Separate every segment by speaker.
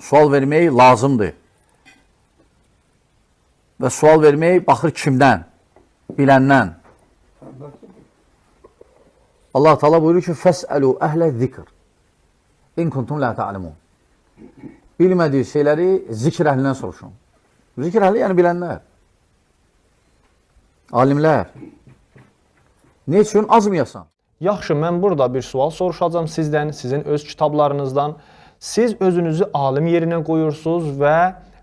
Speaker 1: sual vermək lazımdır. Və sual vermək baxır kimdən? Biləndən. Allah Teala buyurur ki, fəsəlu əhlə zikr. İn kuntum la ta'lemun. Bilmədiyi şeyləri zikr əhlindən soruşun. Zikr əhli yəni bilənlər. Alimlər. Ne üçün azmıyasan?
Speaker 2: Yaxşı, mən burada bir sual soruşacağım sizdən, sizin öz kitablarınızdan. Siz özünüzü alim yerinə qoyursunuz və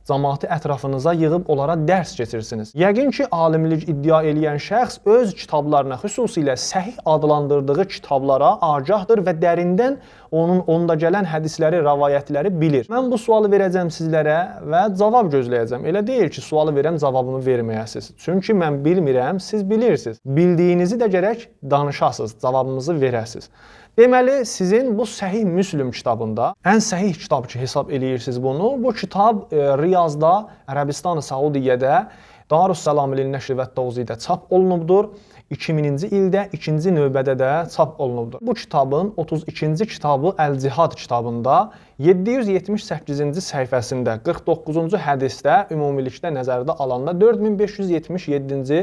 Speaker 2: cəmaatı ətrafınıza yığıb onlara dərs keçirsiniz. Yəqin ki, alimlik iddia eləyən şəxs öz kitablarına, xüsusilə səhih adlandırdığı kitablara agahdır və dərindən onda gələn hədisləri, rəvayətləri bilir. Mən bu sualı verəcəm sizlərə və cavab gözləyəcəm. Elə deyil ki, sualı verəm, cavabını verməyəsiniz. Çünki mən bilmirəm, siz bilirsiniz. Bildiyinizi də gərək danışasınız, cavabınızı verəsiniz. Deməli, sizin bu Səhih Müslim kitabında, ən səhih kitab ki, hesab eləyirsiniz bunu, bu kitab Riyazda, Ərəbistan-ı Saudiyyədə, Darüssəlam Nəşr və Təvzidə çap olunubdur. 2000-ci ildə ikinci növbədə də çap olunubdur. Bu kitabın 32-ci kitabı Əl-Cihad kitabında 778-ci səhifəsində 49-cu hədisdə ümumilikdə nəzərdə alanda 4577-ci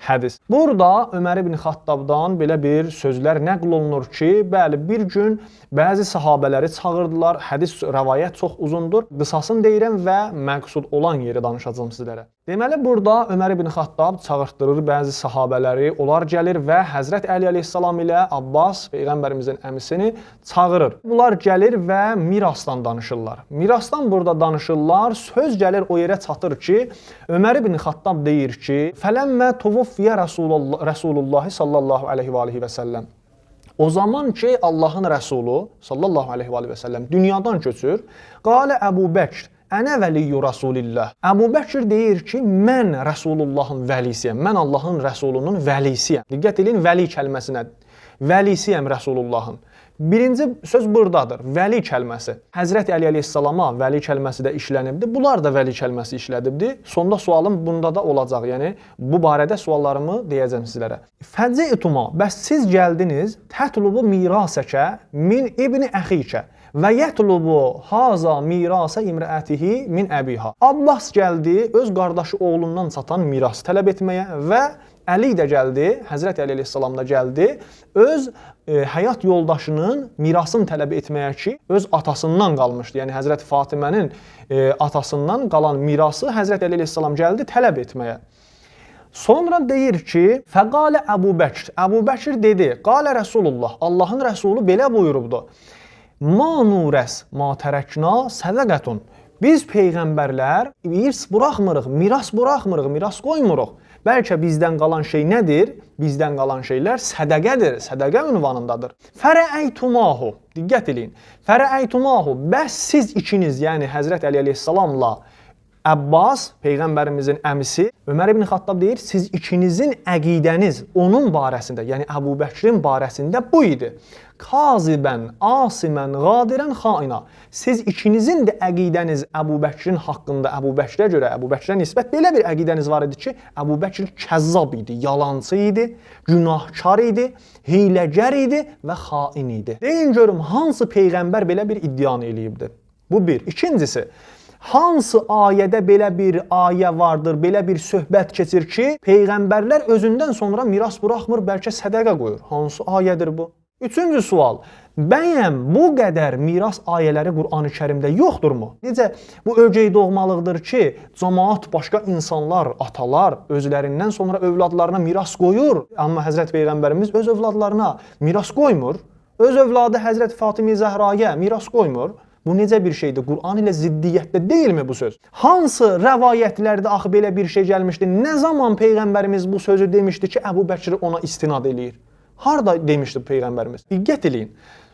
Speaker 2: hədis. Burada Ömər ibn Xattabdan belə bir sözlər nəql olunur ki, bəli, bir gün bəzi sahabələri çağırdılar. Hədis rəvayət çox uzundur. Qısasını deyirəm və məqsud olan yeri danışacağım sizlərə. Deməli, burada Ömər ibn Xattab çağırtdırır bəzi sahabələri. Onlar gəlir və Həzrət Əli əleyhissalam ilə Abbas, Peyğəmbərimizin əmisini çağırır. Bunlar gəlir və mirasdan danışırlar. Mirasdan burada danışırlar. Söz gəlir o yerə çatır ki, Ömər ibn Xattab deyir ki, fələmmə tuvuffiyə Rəsulullah sallallahu aleyhi və səlləm. O zaman ki, Allahın Rəsulu sallallahu aleyhi və səlləm dünyadan köçür, qalə Əbu Bəkr, ənə vəliyyu Rasulillah. Əbu Bəkr deyir ki, mən Rəsulullahın vəlisiyəm, mən Allahın Rəsulunun vəlisiyəm. Diqqət edin, vəli kəlməsinə. Vəlisiyəm Rəsulullahın. Birinci söz buradadır, vəli kəlməsi. Həzrət Əli əleyhissalama vəli kəlməsi də işlənibdir, bunlar da vəli kəlməsi işlədibdir. Sonda sualım bunda da olacaq, yəni bu barədə suallarımı deyəcəm sizlərə. Fəci'tuma, bəs siz gəldiniz, tətlubu mirasəkə min ibni əxikə. Və yətlubu haza mirasa imrəətihi min əbiha. Abbas gəldi, öz qardaşı oğlundan çatan miras tələb etməyə və Əli də gəldi, Həzrət Əli əleyhissalam da gəldi, öz həyat yoldaşının mirasını tələb etməyə ki, öz atasından qalmışdı. Yəni Həzrət Fatimənin atasından qalan mirası Həzrət Əli əleyhissalam gəldi tələb etməyə. Sonra deyir ki, fəqalə Əbu Bəkr. Əbu Bəkr dedi, qalə Rəsulullah, Allahın Rəsulu belə buyurubdu. Ma nurəs ma tərəkna sədəqətun. Biz peyğəmbərlər irs buraxmırıq, miras buraxmırıq, miras qoymuruq. Bəlkə bizdən qalan şey nədir? Bizdən qalan şeylər sədəqədir, sədəqə ünvanındadır. Fərəəytumahu, diqqət edin. Fərəəytumahu, bəs siz ikiniz, yəni Həzrət Əli əleyhissalamla Əbbas, Peyğəmbərimizin əmisi, Ömər ibn Xattab deyir, siz ikinizin əqidəniz onun barəsində, yəni Əbu Bəkrin barəsində bu idi. Kazibən, asimən, qadirən, xaina. Siz ikinizin də əqidəniz Əbu Bəkrin haqqında, Əbu Bəkrə görə, Əbu Bəkrə nisbət belə bir əqidəniz var idi ki, Əbu Bəkr kəzzab idi, yalancı idi, günahkar idi, hiyləgər idi və xain idi. Deyin görüm, hansı Peyğəmbər belə bir iddianı eləyibdir? Bu bir. İkincisi, hansı ayədə belə bir ayə vardır, belə bir söhbət keçir ki, Peyğəmbərlər özündən sonra miras buraxmır, bəlkə sədəqə qoyur. Hansı ayədir bu? Üçüncü sual, bəyəm bu qədər miras ayələri Qur'an-ı Kərimdə yoxdurmu? Necə bu ögey doğmalıqdır ki, cəmaat, başqa insanlar, atalar özlərindən sonra övladlarına miras qoyur, amma Həzrət Peyğəmbərimiz öz övladlarına miras qoymur, öz övladı Həzrət Fatimə Zəhraya miras qoymur. Bu necə bir şeydir? Qur'an ilə ziddiyyətdə deyilmi bu söz? Hansı rəvayətlərdə axı belə bir şey gəlmişdi? Nə zaman Peyğəmbərimiz bu sözü demişdi ki, Əbu Bəkr ona istinad eləyir? Harada demişdi Peyğəmbərimiz? Diqqət eləyin.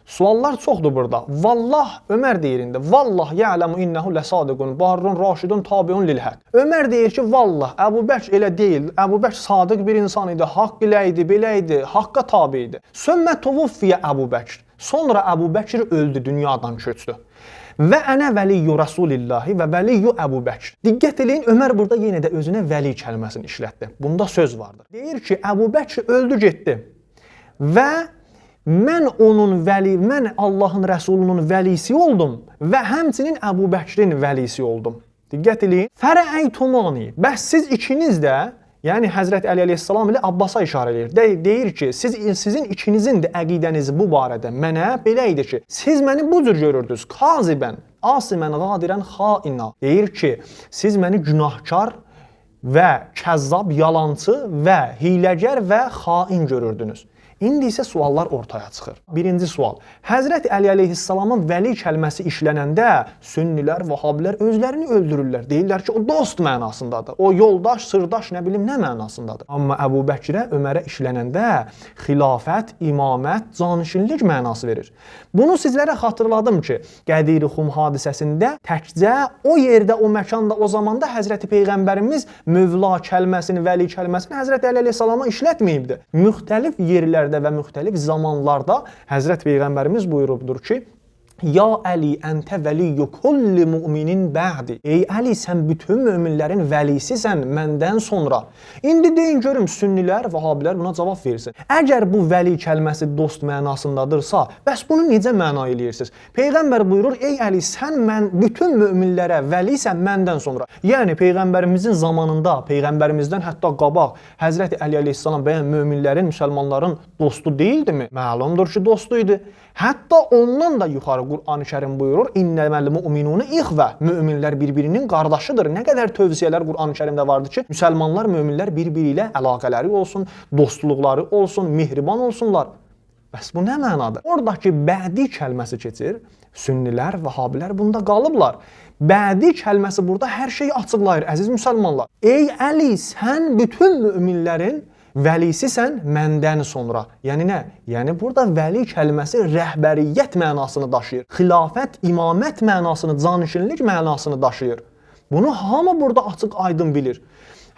Speaker 2: Suallar çoxdur burada. Vallah, Ömər deyir indi. Vallah ya'lamu innehu lasadiqun, barrun raşidun tabiun lil haqq. Ömər deyir ki, vallah, Əbu Bəkr elə deyil. Əbu Bəkr sadiq bir insan idi, haqq ilə idi, belə idi, haqqa tabi idi. Sümmə tuvuffiyə Əbu Bəkr. Sonra Əbu Bəkr öldü, dünyadan köçdü. Və ənə vəliyyu Rasulillahi və vəliyyu Əbu Bəkr. Diqqət eləyin, Ömər burada yenə də özünə vəli kəlməsini işlətdi. Bunda söz vardır. Deyir ki, Əbu Bəkr öldü, getdi. Və mən mən Allahın Rəsulunun vəlisi oldum və həmçinin Əbu Bəkrin vəlisi oldum. Diqqət eləyin. Fərəəytumani. Bəs siz ikiniz də, yəni Həzrət Əli əleyhissalam ilə Abbasa işarə edir. Deyir ki, sizin ikinizin də əqidəniz bu barədə mənə belə idi ki, siz məni bu cür görürdünüz. Kazibən, asimən, qadirən, xaina. Deyir ki, siz məni günahkar və kəzzab, yalançı və hiləgər və xain görürdünüz. İndi isə suallar ortaya çıxır. Birinci sual. Həzrət Əli əleyhissalamın vəli kəlməsi işlənəndə sünnilər, vəhabilər özlərini öldürürlər. Deyirlər ki, o dost mənasındadır. O yoldaş, sırdaş, nə bilim nə mənasındadır. Amma Əbu Bəkirə, Ömərə işlənəndə xilafət, imamət, canişinlik mənası verir. Bunu sizlərə xatırladım ki, Qədir Xum hadisəsində təkcə o yerdə, o məkanda, o zamanda Həzrəti Peyğəmbərimiz Mövla kəlməsini, vəli kəlməsini Həzrət Əli əleyhissalama işlətməyibdir. Müxtəlif yerlərdə və müxtəlif zamanlarda Həzrət Peyğəmbərimiz buyurubdur ki, Ya Əli, əntə vəliyyu kulli müminin bə'di. Ey Əli, sən bütün möminlərin vəlisisən məndən sonra. İndi deyin görüm, sünnilər, vəhabilər buna cavab versin. Əgər bu vəli kəlməsi dost mənasındadırsa, bəs bunu necə məna eləyirsiniz? Peyğəmbər buyurur, ey Əli, sən bütün möminlərə vəlisən məndən sonra. Yəni, Peyğəmbərimizin zamanında, Peyğəmbərimizdən hətta qabaq, Həzrət Əli əleyhissalam bəyən möminlərin, müsəlmanların dostu deyildimi? Məlumdur ki, dostu idi. Hətta ondan da yuxarı Qur'an-ı Kərim buyurur, İnnəməl müminun ixvə. Möminlər bir-birinin qardaşıdır. Nə qədər tövsiyələr Qur'an-ı Kərimdə vardır ki, müsəlmanlar, möminlər bir-biri ilə əlaqələri olsun, dostluqları olsun, mehriban olsunlar. Bəs bu nə mənadır? Oradakı bədi kəlməsi keçir. Sünnilər, vəhabilər bunda qalıblar. Bədi kəlməsi burada hər şeyi açıqlayır, əziz müsəlmanlar. Ey Əli, sən bütün möminlərin vəlisisən məndən sonra. Yəni nə? Yəni burada vəli kəlməsi rəhbəriyyət mənasını daşıyır. Xilafət, imamət mənasını, canişinlik mənasını daşıyır. Bunu hamı burada açıq aydın bilir.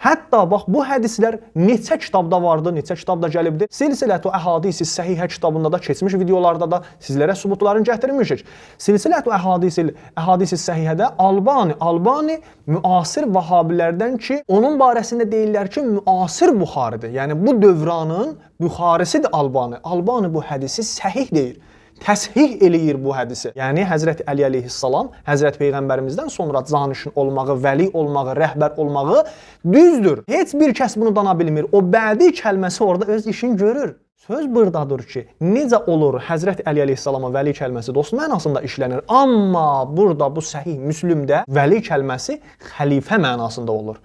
Speaker 2: Hətta bax bu hədislər neçə kitabda vardı, neçə kitabda gəlibdi. Silsilətü Əhadisi Səhihə kitabında da, keçmiş videolarda da sizlərə sübutlarını gətirmişik. Silsilətü Əhadisi Səhihədə Albani müasir vəhabilərdən ki, onun barəsində deyirlər ki, müasir Buxaridir. Yəni bu dövranın Buxarisidir Albani. Albani bu hədisi səhih deyir. Təshih eləyir bu hədisi. Yəni Həzrət Əli əleyhissalam Həzrət Peyğəmbərimizdən sonra canişin olmağı, vəli olmağı, rəhbər olmağı düzdür. Heç bir kəs bunu dana bilmir. O bədi kəlməsi orada öz işini görür. Söz buradadır ki, necə olur Həzrət Əli əleyhissalama vəli kəlməsi dost mənasında işlənir. Amma burada bu səhih Müslümdə vəli kəlməsi xəlifə mənasında olur.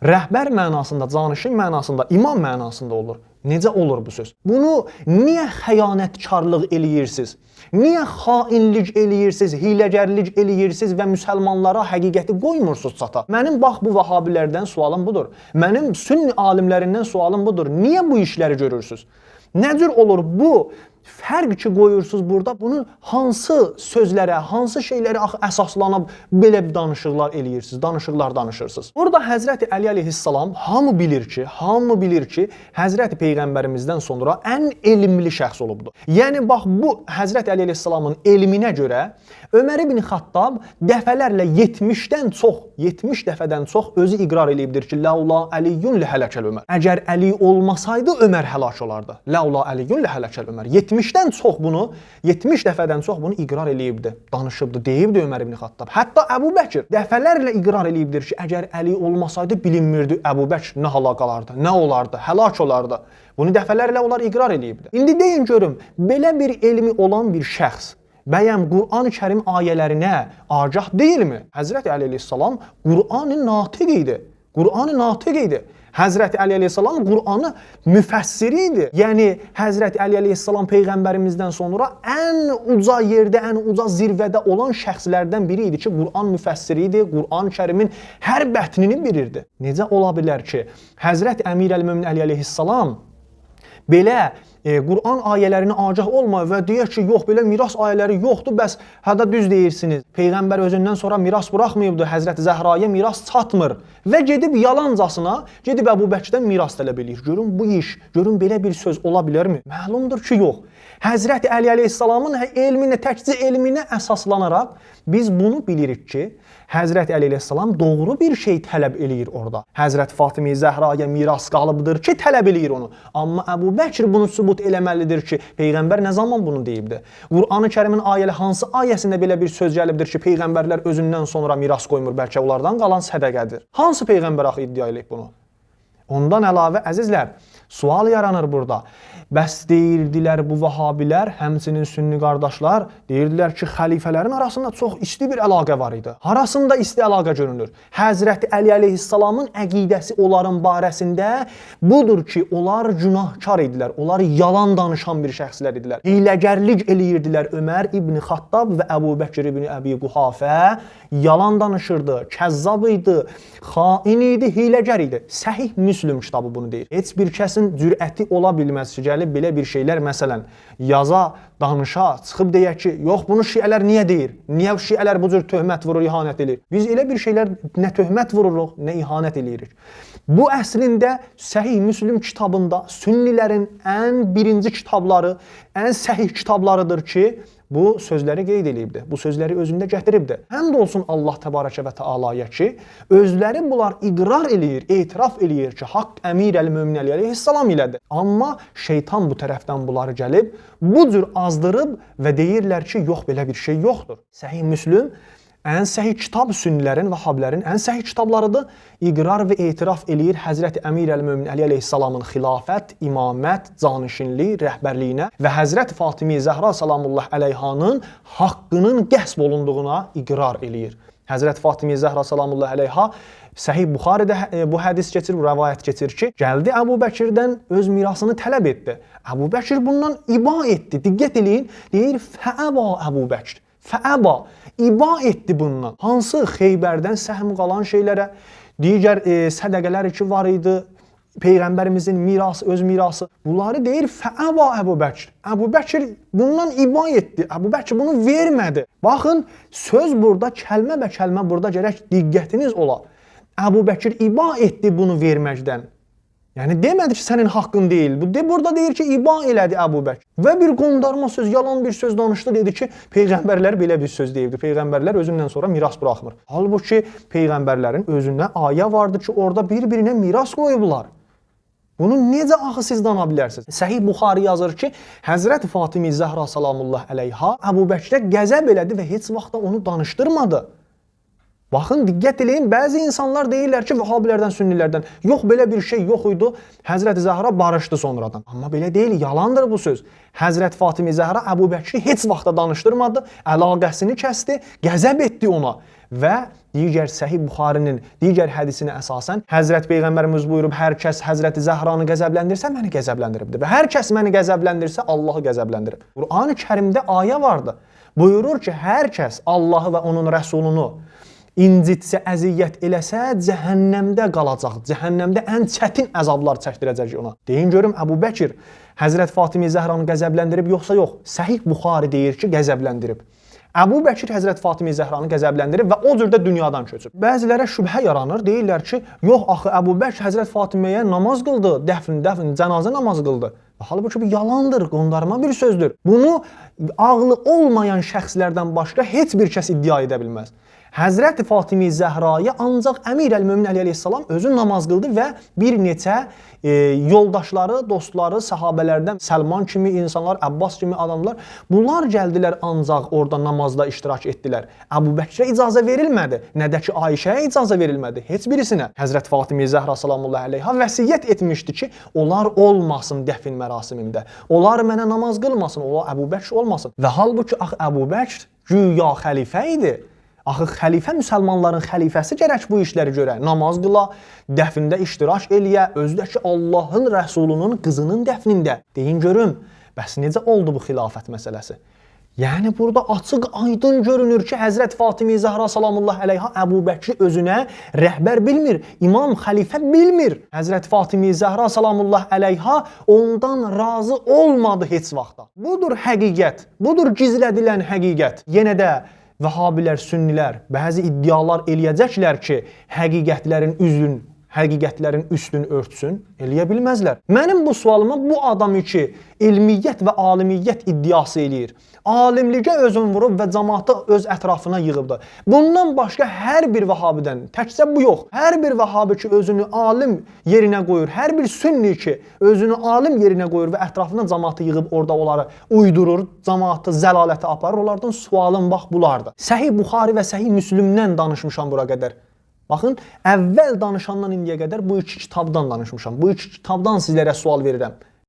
Speaker 2: Rəhbər mənasında, canişin mənasında, imam mənasında olur. Necə olur bu söz? Bunu niyə xəyanətkarlıq eləyirsiniz? Niyə xainlik eləyirsiniz, hiləgərlik eləyirsiniz və müsəlmanlara həqiqəti qoymursunuz çata? Mənim bax bu vəhabilərdən sualım budur. Mənim sünni alimlərindən sualım budur. Niyə bu işləri görürsünüz? Nə cür olur bu? Fərq ki qoyursunuz burada, bunun hansı sözlərə, hansı şeylərə əsaslanıb belə bir danışıqlar eləyirsiniz, danışıqlar danışırsınız. Burada Həzrəti Əli əleyhissalam hamı bilir ki, Həzrəti Peyğəmbərimizdən sonra ən elmli şəxs olubdur. Yəni bax bu Həzrəti Əli əleyhissalamın elminə görə Ömər ibn Xattab dəfələrlə 70 dəfədən çox özü iqrar eləyibdir ki, Ləula Əliyyun ləhələkəl Ömər. Əgər Əli olmasaydı Ömər həlak olardı. Ləula Əliyyun ləhələkəl Ömər. 70 dəfədən çox bunu iqrar eləyibdi, danışıbdı, deyibdi Ömər ibn Xattab. Hətta Əbu Bəkir dəfələrlə iqrar eləyibdir ki, əgər Əli olmasaydı bilinmirdi Əbu Bəkir nə hala qalardı, nə olardı, həlak olardı. Bunu dəfələrlə onlar iqrar eləyibdi. İndi deyin görüm, belə bir elmi olan bir şəxs bəyəm Qur'an-ı Kərim ayələrinə agah deyilmi? Həzrət Əli əleyhissalam Qur'an-ı natiq idi. Qur'an-ı natiq idi. Həzrət Əli əleyhissalam Qur'anı müfəssiri idi. Yəni Həzrət Əli əleyhissalam Peyğəmbərimizdən sonra ən uca yerdə, ən uca zirvədə olan şəxslərdən biri idi ki, Qur'an müfəssiri idi, Qur'an-ı Kərimin hər bətnini bilirdi. Necə ola bilər ki, Həzrət Əmir əl-Mömin Əli əleyhissalam belə Qur'an ayələrinə agah olma və deyək ki, yox, belə miras ayələri yoxdur, bəs hədə düz deyirsiniz. Peyğəmbər özündən sonra miras buraxmayıbdı, Həzrət Zəhraya miras çatmır və gedib yalancasına, gedib Əbu Bəkirdən miras tələb eləyir. Görün bu iş, görün belə bir söz ola bilərmi? Məlumdur ki, yox. Həzrət Əli əleyhissalamın elminə, təkcə elminə əsaslanaraq biz bunu bilirik ki, Həzrət Əli əleyhissalam doğru bir şey tələb eləyir orada. Həzrət Fatimə Zəhraya miras qalıbdır ki, tələb eləyir onu. Amma Əbu Bəkir bunu sübut sübut eləməlidir ki, Peyğəmbər nə zaman bunu deyibdi? Qur'an-ı Kərimin ayəli hansı ayəsində belə bir söz gəlibdir ki, Peyğəmbərlər özündən sonra miras qoymur, bəlkə onlardan qalan sədəqədir. Hansı Peyğəmbər axı iddia eləyib bunu? Ondan əlavə, əzizlər, sual yaranır burada. Bəs deyirdilər bu vahabilər, həmçinin sünni qardaşlar, deyirdilər ki, xəlifələrin arasında çox isti bir əlaqə var idi. Harasında isti əlaqə görünür? Həzrəti Əli əleyhissalamın əqidəsi onların barəsində budur ki, onlar günahkar idilər, onlar yalan danışan bir şəxslər idilər. Hiləgərlik eləyirdilər Ömər İbn Xattab və Əbu Bəkir İbn Əbi Quhafə, yalan danışırdı, kəzzab idi, xain idi, hiləgər idi. Səhih Müslüm kitabı bunu deyir. Heç bir kəsin cürəti ola bilməz ki, gəlib belə bir şeylər, məsələn, yaza, danışa, çıxıb deyək ki, yox, bunu şiələr niyə deyir? Niyə şiələr bu cür töhmət vurur, ihanət edir? Biz elə bir şeylər nə töhmət vururuq, nə ihanət eləyirik. Bu əslində Səhih Müslüm kitabında sünnilərin ən birinci kitabları, ən səhih kitablarıdır ki, bu sözləri qeyd edibdir. Bu sözləri özündə gətiribdir. Həmd olsun Allah təbarəkə və təalaya ki, özləri bunlar iqrar eləyir, etiraf eləyir ki, haqq əmir əl-mömin əleyhissalam ilədir. Amma şeytan bu tərəfdən bunları gəlib, bu cür azdırıb və deyirlər ki, yox, belə bir şey yoxdur. Səhih Müslüm ən səhih kitab sünnilərin, vəhablərin ən səhih kitablarıdır. İqrar və etiraf eləyir Həzrəti Əmir əl-Mömin Əli əleyhissalamın xilafət, imamət, canişinlik, rəhbərliyinə və Həzrəti Fatimi Zəhra salamullah əleyhanın haqqının qəsb olunduğuna iqrar eləyir. Həzrəti Fatimi Zəhra salamullah əleyha Səhih Buxaridə bu hədis keçir, bu rəvayət keçir ki, gəldi Əbu Bəkirdən öz mirasını tələb etdi. Əbu Bəkir bundan iba etdi. Diqqət eləyin, deyir, fəəba Əbu Bəkir. Fəəba, iba etdi bundan. Hansı Xeybərdən səhm qalan şeylərə, digər sədəqələr ki var idi, Peyğəmbərimizin mirası, öz mirası. Bunları deyir, fəəba Əbu Bəkir. Əbu Bəkir bundan iba etdi. Əbu Bəkir bunu vermədi. Baxın, söz burada, kəlmə və kəlmə burada gərək diqqətiniz ola. Əbu Bəkir iba etdi bunu verməkdən. Yəni demədi ki, sənin haqqın deyil. Burada deyir ki, iba elədi Əbu Bəkir. Və bir qondarma söz, yalan bir söz danışdı, dedi ki, Peyğəmbərlər belə bir söz deyibdi. Peyğəmbərlər özündən sonra miras buraxmır. Halbuki Peyğəmbərlərin özündə ayə vardı ki, orada bir-birinə miras qoyublar. Bunu necə axı siz dana bilərsiniz? Səhih Buxari yazır ki, Həzrət Fatimi Zəhra salamullah əleyha Əbu Bəkirə qəzəb elədi və heç vaxt onu danışdırmadı. Baxın, diqqət eləyin, bəzi insanlar deyirlər ki, vəhabilərdən, sünnilərdən, yox, belə bir şey yox idi, Həzrət Zəhra barışdı sonradan. Amma belə deyil, yalandır bu söz. Həzrət Fatimi Zəhra Əbu Bəkiri heç vaxtda danışdırmadı, əlaqəsini kəsdi, qəzəb etdi ona. Və digər Səhih Buxarinin digər hədisinə əsasən, Həzrət Peyğəmbərimiz buyurub, hər kəs Həzrəti Zəhranı qəzəbləndirsə, məni qəzəbləndiribdir. Və hər kəs məni qəzəbləndirsə, Allahı qəzəbləndirib. Qur'an-ı Kərimdə ayə vardı. Buyurur ki, hər kəs Allahı və onun rəsulunu incitsə, əziyyət eləsə, cəhənnəmdə qalacaq. Cəhənnəmdə ən çətin əzablar çəkdirəcək ona. Deyin görüm, Əbu Bəkir Həzrət Fatimi Zəhranı qəzəbləndirib yoxsa yox? Səhih Buxari deyir ki, qəzəbləndirib. Əbu Bəkir Həzrət Fatimi Zəhranı qəzəbləndirib və o cürdə dünyadan köçüb. Bəzilərə şübhə yaranır, deyirlər ki, yox axı Əbu Bəkir Həzrət Fatiməyə namaz qıldı, dəfn, cənazə namazı qıldı. Halbuki bu yalandır, qondarma bir sözdür. Bunu ağlı olmayan şəxslərdən başqa heç bir kəs iddia edə bilməz. Həzrəti Fatimi Zəhraya ancaq Əmir əl-Mömin əleyhissalam özü namaz qıldı və bir neçə yoldaşları, dostları, sahabələrdən Səlman kimi insanlar, Əbbas kimi adamlar, bunlar gəldilər ancaq orada namazda iştirak etdilər. Əbu Bəkirə icazə verilmədi, nə də ki Ayşəyə icazə verilmədi, heç birisinə. Həzrət Fatimi Zəhra salamullah əleyha vəsiyyət etmişdi ki, onlar olmasın dəfn mərasimində, onlar mənə namaz qılmasın, onlar Əbu Bəkir olmasın. Və halbuki axı Əbu Bəkir güya xəlifə idi. Axı xəlifə müsəlmanların xəlifəsi gərək bu işləri görə. Namaz qıla, dəfində iştirak eləyə, özdəki Allahın rəsulunun qızının dəfnində. Deyin görüm, bəs necə oldu bu xilafət məsələsi? Yəni burada açıq aydın görünür ki, Həzrət Fatimi Zəhra salamullah əleyha Əbu Bəkri özünə rəhbər bilmir, imam xəlifə bilmir. Həzrət Fatimi Zəhra salamullah əleyha ondan razı olmadı heç vaxtda. Budur həqiqət, budur gizlədilən həqiqət. Yenə də Vəhabilər, sünnilər bəzi iddialar eləyəcəklər ki, həqiqətlərin üzün həqiqətlərin üstünü örtsün? Eləyə bilməzlər. Mənim bu sualıma bu adamı ki, elmiyyət və alimiyyət iddiası eləyir, alimlikə özün vurub və cəmaatı öz ətrafına yığıbdır. Bundan başqa hər bir vəhabidən, təkcə bu yox, hər bir vəhabi ki, özünü alim yerinə qoyur, hər bir sünni ki, özünü alim yerinə qoyur və ətrafına cəmaatı yığıb orada onları uydurur, cəmaatı zəlalətə aparır, onlardan sualım bax bulardır. Səhih Buxari və Səhih Müslimdən danışmışam bura qədər. Baxın, əvvəl danışandan indiyə qədər bu iki kitabdan danışmışam. Bu iki kitabdan sizlərə sual verirəm.